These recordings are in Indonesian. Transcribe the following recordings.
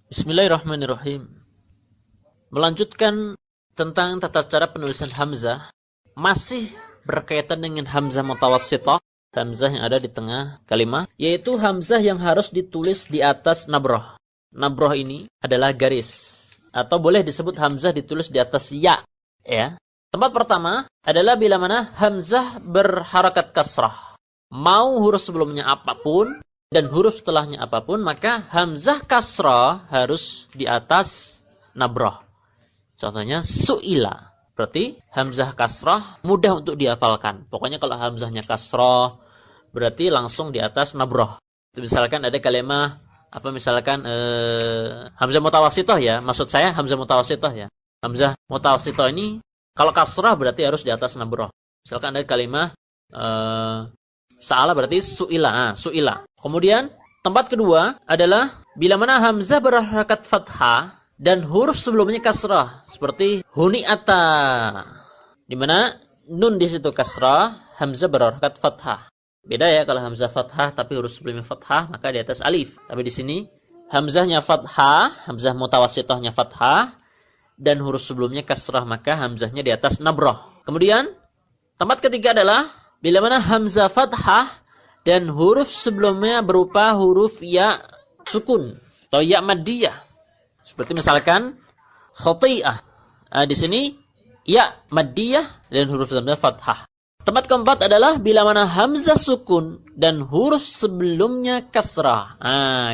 Bismillahirrahmanirrahim. Melanjutkan tentang tata cara penulisan hamzah, masih berkaitan dengan hamzah mutawassithah, hamzah yang ada di tengah kalimat, yaitu hamzah yang harus ditulis di atas nabroh. Nabroh ini adalah garis, atau boleh disebut hamzah ditulis di atas ya. Tempat pertama adalah bila mana hamzah berharakat kasrah. Mau huruf sebelumnya apapun dan huruf setelahnya apapun, maka hamzah kasrah harus di atas nabroh. Contohnya su'ila. Berarti hamzah kasrah mudah untuk dihafalkan. Pokoknya kalau hamzahnya kasrah berarti langsung di atas nabroh. Misalkan ada kalimat hamzah mutawassithah ya. Maksud saya hamzah mutawassithah ya. Hamzah mutawassithah ini kalau kasrah berarti harus di atas nabroh. Misalkan ada kalimat sa'ala berarti su'ila. Su'ila. Kemudian tempat kedua adalah bila mana hamzah berharakat fathah dan huruf sebelumnya kasrah, seperti huni'ata. Di mana nun di situ kasrah, hamzah berharakat fathah. Beda ya kalau hamzah fathah tapi huruf sebelumnya fathah, maka di atas alif. Tapi di sini hamzahnya fathah, hamzah mutawassithahnya fathah dan huruf sebelumnya kasrah, maka hamzahnya di atas nabroh. Kemudian tempat ketiga adalah bila mana hamzah fathah dan huruf sebelumnya berupa huruf ya sukun atau ya maddiyah. Seperti misalkan khati'ah. Di sini ya maddiyah dan huruf sebelumnya fathah. Tempat keempat adalah bila mana hamzah sukun dan huruf sebelumnya kasrah.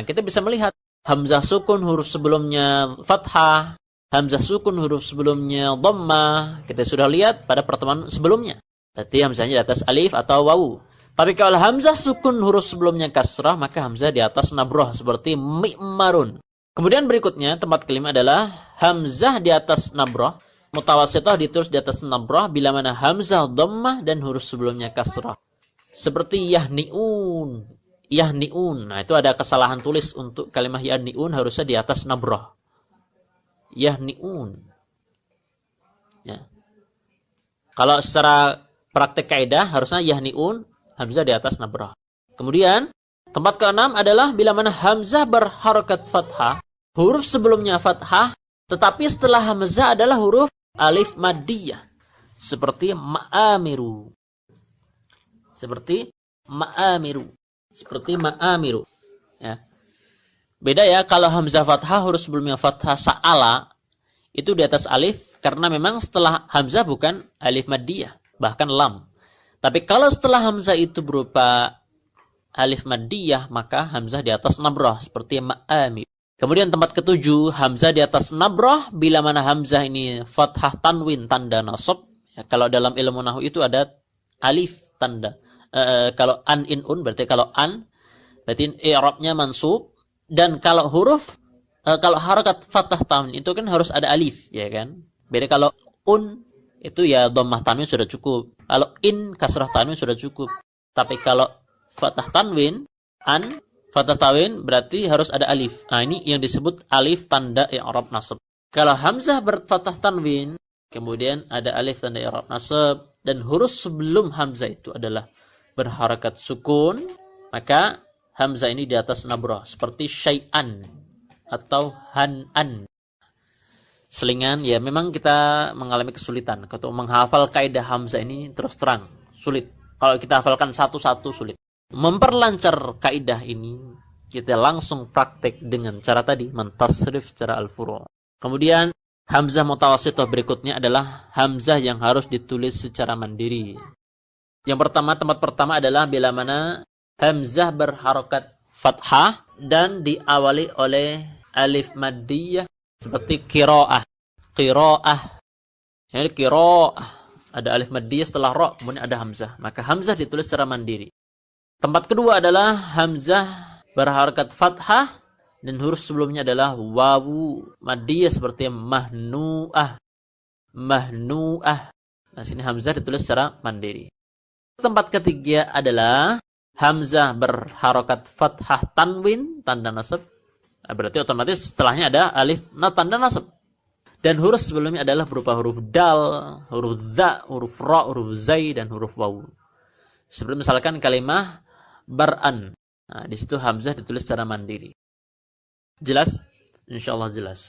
Kita bisa melihat hamzah sukun huruf sebelumnya fathah, hamzah sukun huruf sebelumnya dhammah. Kita sudah lihat pada pertemuan sebelumnya. Berarti hamzahnya di atas alif atau wawu. Tapi kalau hamzah sukun huruf sebelumnya kasrah, maka hamzah di atas nabroh seperti mi'marun. Kemudian berikutnya tempat kelima adalah hamzah di atas nabroh. Mutawassithah ditulis di atas nabroh bila mana hamzah dhammah dan huruf sebelumnya kasrah. Seperti yahni'un. Yahni'un. Nah, itu ada kesalahan tulis untuk kalimat yahni'un, harusnya di atas nabroh. Yahni'un. Ya. Kalau secara praktek kaidah harusnya yahni'un, hamzah di atas nabroh. Kemudian tempat keenam adalah bila mana hamzah berharakat fathah, huruf sebelumnya fathah, tetapi setelah hamzah adalah huruf alif maddiyah. Seperti ma'amiru. Seperti ma'amiru. Seperti ma'amiru. Ya. Beda ya kalau hamzah fathah, huruf sebelumnya fathah sa'ala, itu di atas alif, karena memang setelah hamzah bukan alif maddiyah, bahkan lam. Tapi kalau setelah hamzah itu berupa alif maddiyah, maka hamzah di atas nabroh seperti ma'ami. Kemudian tempat ketujuh, hamzah di atas nabroh bila mana hamzah ini fathah tanwin tanda nasab. Ya, kalau dalam ilmu nahwu itu ada alif tanda. Kalau an in un berarti kalau an berarti i'rabnya mansub, dan kalau huruf kalau harakat fathah tanwin itu kan harus ada alif, ya kan? Beda kalau un itu ya dhammah tanwin sudah cukup. Kalau in kasrah tanwin sudah cukup. Tapi kalau fathah tanwin, an fathah tanwin berarti harus ada alif. Nah, ini yang disebut alif tanda i'rab nasab. Kalau hamzah berfathah tanwin, kemudian ada alif tanda i'rab nasab, dan huruf sebelum hamzah itu adalah berharakat sukun, maka hamzah ini di atas nabroh seperti syai'an atau han'an. Selingan, ya memang kita mengalami kesulitan. Kalau menghafal kaidah hamzah ini terus terang sulit. Kalau kita hafalkan satu-satu sulit. Memperlancar kaidah ini, kita langsung praktek dengan cara tadi, mentasrif secara al-furu'. Kemudian hamzah mutawassithah berikutnya adalah hamzah yang harus ditulis secara mandiri. Yang pertama, tempat pertama adalah bila mana hamzah berharakat fathah dan diawali oleh alif maddiyah. Seperti qiraah. Qiraah. Jadi qiraah. Ada alif maddiyah setelah ra, kemudian ada hamzah. Maka hamzah ditulis secara mandiri. Tempat kedua adalah hamzah berharakat fathah dan huruf sebelumnya adalah wawu maddiyah seperti mahnu'ah. Mahnu'ah. Nah, sini hamzah ditulis secara mandiri. Tempat ketiga adalah hamzah berharakat fathah tanwin tanda nasab. Berarti otomatis setelahnya ada alif tanda nasab. Dan huruf sebelumnya adalah berupa huruf dal, huruf dha, huruf ra, huruf zai, dan huruf wawu. Seperti misalkan kalimat bar'an. Nah, di situ hamzah ditulis secara mandiri. Jelas? Insyaallah jelas.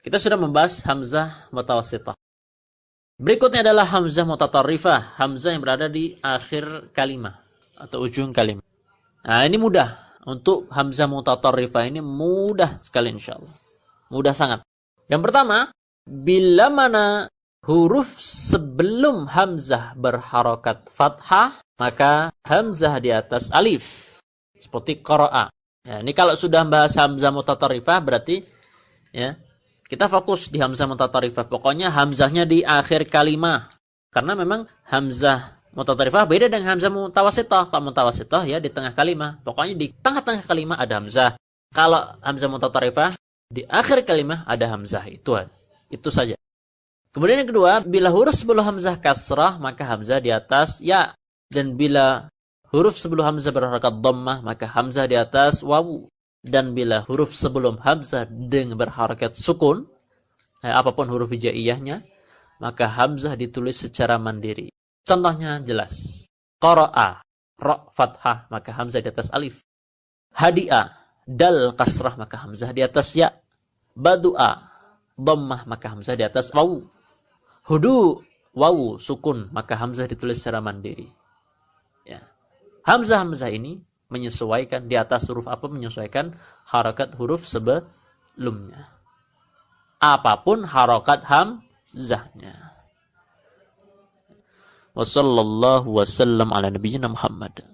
Kita sudah membahas hamzah mutawassithah. Berikutnya adalah hamzah mutatarrifah, hamzah yang berada di akhir kalimat atau ujung kalimat. Nah, ini mudah. Untuk hamzah mutatarrifah ini mudah sekali insyaallah. Mudah sangat. Yang pertama, bila mana huruf sebelum hamzah berharokat fathah, maka hamzah di atas alif. Seperti qara'a. Ya, ini kalau sudah bahas hamzah mutatarrifah berarti ya, kita fokus di hamzah mutatarrifah. Pokoknya hamzahnya di akhir kalimat. Karena memang hamzah mutatarrifah beda dengan hamzah mutawassithah. Kalau mutawassithah ya di tengah kalimat. Pokoknya di tengah-tengah kalimat ada hamzah. Kalau hamzah mutatarrifah di akhir kalimat ada hamzah. Itu saja. Kemudian yang kedua, bila huruf sebelum hamzah kasrah maka hamzah di atas ya. Dan bila huruf sebelum hamzah berharakat dhammah maka hamzah di atas wawu. Dan bila huruf sebelum hamzah dengan berharakat sukun, apapun huruf hijaiyahnya, maka hamzah ditulis secara mandiri. Contohnya jelas. Qara'a, ra fathah, maka hamzah di atas alif. Hadi'a, dal kasrah, maka hamzah di atas ya. Badu'a, dhammah, maka hamzah di atas wawu. Hudu, wawu, sukun, maka hamzah ditulis secara mandiri. Ya. Hamzah-hamzah ini menyesuaikan di atas huruf apa, menyesuaikan harakat huruf sebelumnya. Apapun harakat hamzahnya. Wassallallahu wasallam ala nabiyyina Muhammad.